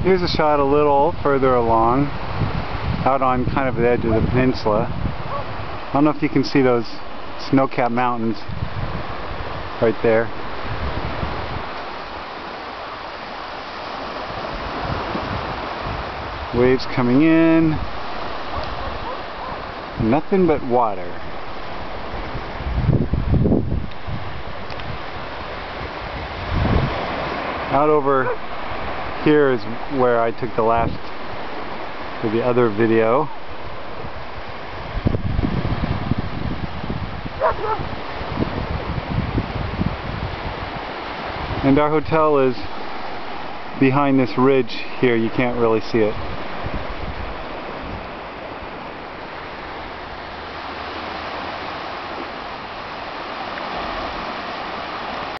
Here's a shot a little further along, out on kind of the edge of the peninsula. I don't know if you can see those snow-capped mountains right there. Waves coming in. Nothing but water. Out over here is where I took the last, or the other video. And our hotel is behind this ridge here. You can't really see it.